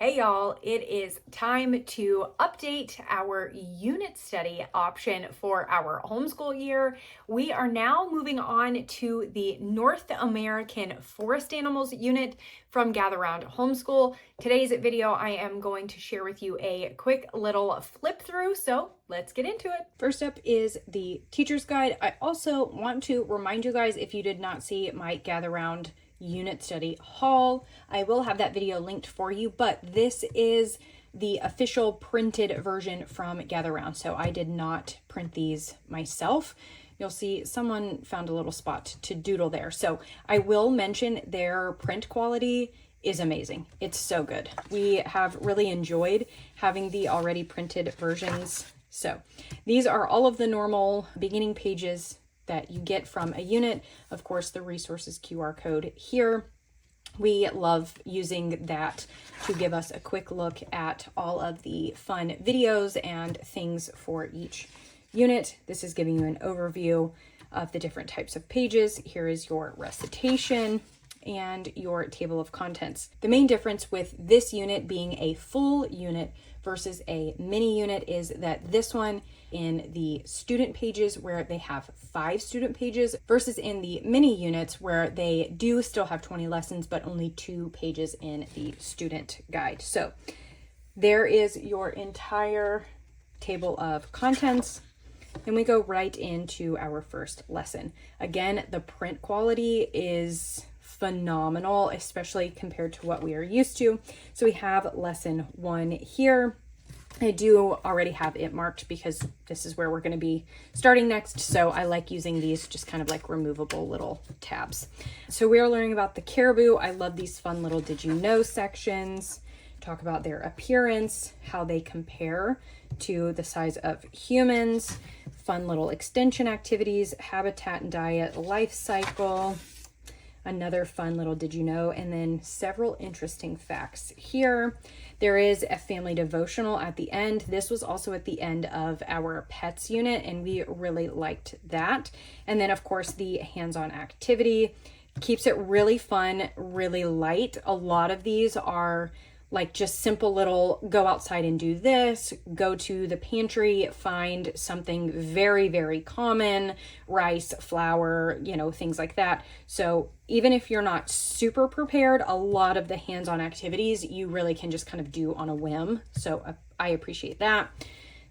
Hey y'all, it is time to update our unit study option for our homeschool year. We are now moving on to the North American Forest Animals unit from Gather Round Homeschool. Today's video, I am going to share with you a quick little flip through, so let's get into it. First up is the teacher's guide. I also want to remind you guys, if you did not see my Gather Round unit study haul, I will have that video linked for you, but this is the official printed version from Gather Round, so I did not print these myself. You'll see someone found a little spot to doodle there, so I will mention their print quality is amazing. It's so good. We have really enjoyed having the already printed versions. So these are all of the normal beginning pages that you get from a unit. Of course, the resources QR code here. We love using that to give us a quick look at all of the fun videos and things for each unit. This is giving you an overview of the different types of pages. Here is your recitation and your table of contents. The main difference with this unit being a full unit versus a mini unit is that this one in the student pages where they have 5 student pages versus in the mini units where they do still have 20 lessons but only 2 pages in the student guide. So there is your entire table of contents. And we go right into our first lesson. Again, the print quality is phenomenal, especially compared to what we are used to. So we have lesson 1 here. I do already have it marked because this is where we're going to be starting next. So I like using these just kind of like removable little tabs. So we are learning about the caribou. I love these fun little did you know sections. Talk about their appearance, how they compare to the size of humans, fun little extension activities, habitat and diet, life cycle, another fun little did you know, and then several interesting facts here. There is a family devotional at the end. This was also at the end of our pets unit, and we really liked that. And then, of course, the hands-on activity keeps it really fun, really light. A lot of these are like just simple little go outside and do this, go to the pantry, find something very, very common, rice, flour, things like that. So even if you're not super prepared, a lot of the hands-on activities you really can just kind of do on a whim. So I appreciate that.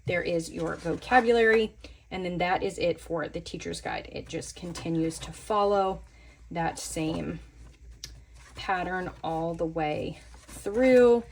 There is your vocabulary, and then that is it for the teacher's guide. It just continues to follow that same pattern all the way through,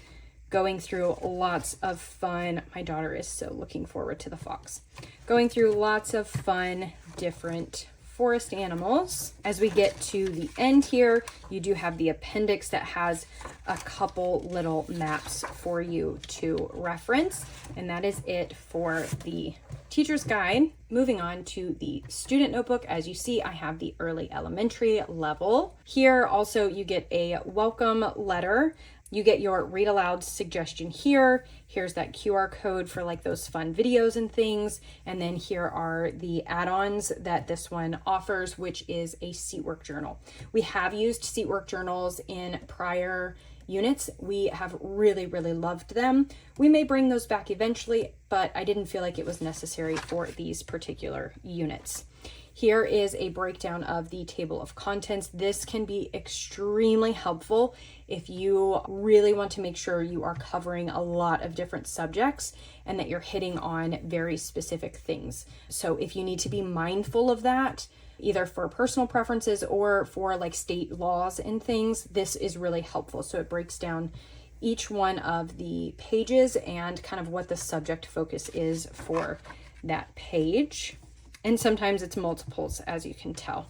going through lots of fun. My daughter is so looking forward to the fox. Going through lots of fun, different forest animals. As we get to the end here, you do have the appendix that has a couple little maps for you to reference, and that is it for the teacher's guide. Moving on to the student notebook. As you see, I have the early elementary level. Here also you get a welcome letter. You get your read aloud suggestion here. Here's that QR code for like those fun videos and things. And then here are the add-ons that this one offers, which is a seatwork journal. We have used seatwork journals in prior units. We have really, really loved them. We may bring those back eventually, but I didn't feel like it was necessary for these particular units. Here is a breakdown of the table of contents. This can be extremely helpful if you really want to make sure you are covering a lot of different subjects and that you're hitting on very specific things. So if you need to be mindful of that, either for personal preferences or for like state laws and things, this is really helpful. So it breaks down each one of the pages and kind of what the subject focus is for that page. And sometimes it's multiples, as you can tell.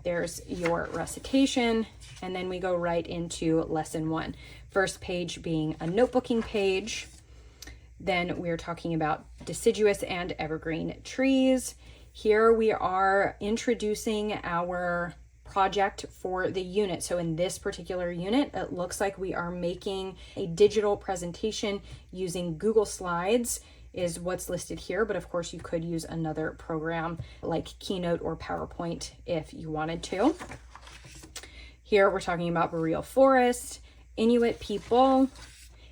There's your recitation, and then we go right into lesson 1. First page being a notebooking page. Then we're talking about deciduous and evergreen trees. Here we are introducing our project for the unit. So in this particular unit, it looks like we are making a digital presentation using Google Slides is what's listed here, but of course you could use another program like Keynote or PowerPoint if you wanted to. Here we're talking about boreal forest, Inuit people,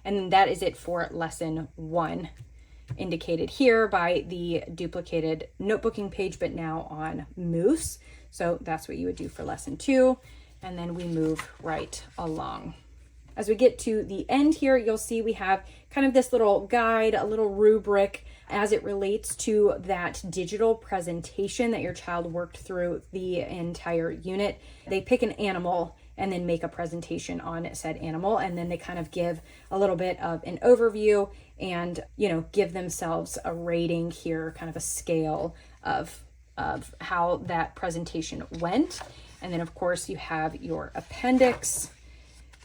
And that is it for lesson 1, indicated here by the duplicated notebooking page, but now on Moose. So that's what you would do for lesson 2. And then we move right along. As we get to the end here, you'll see we have kind of this little guide, a little rubric as it relates to that digital presentation that your child worked through the entire unit. They pick an animal and then make a presentation on said animal, and then they kind of give a little bit of an overview and, give themselves a rating here, kind of a scale of how that presentation went. And then of course you have your appendix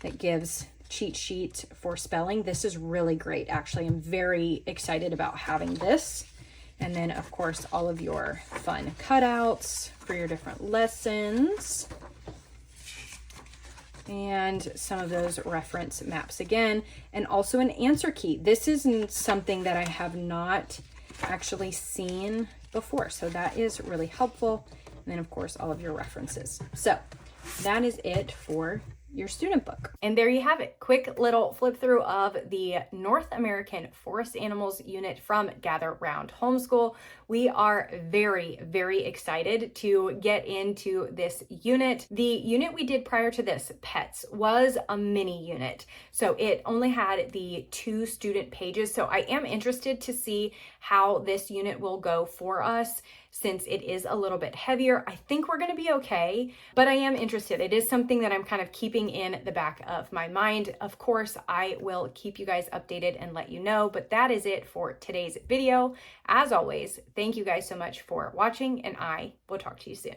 that gives cheat sheet for spelling. This is really great. Actually, I'm very excited about having this. And then of course, all of your fun cutouts for your different lessons. And some of those reference maps again, and also an answer key. This isn't something that I have not actually seen before, so that is really helpful. And then of course, all of your references. So that is it for your student book. And there you have it. Quick little flip through of the North American Forest Animals unit from Gather Round Homeschool. We are very, very excited to get into this unit. The unit we did prior to this, Pets, was a mini unit. So it only had the 2 student pages. So I am interested to see how this unit will go for us, since it is a little bit heavier. I think we're going to be okay, but I am interested. It is something that I'm kind of keeping in the back of my mind. Of course, I will keep you guys updated and let you know, but that is it for today's video. As always, thank you guys so much for watching, and I will talk to you soon.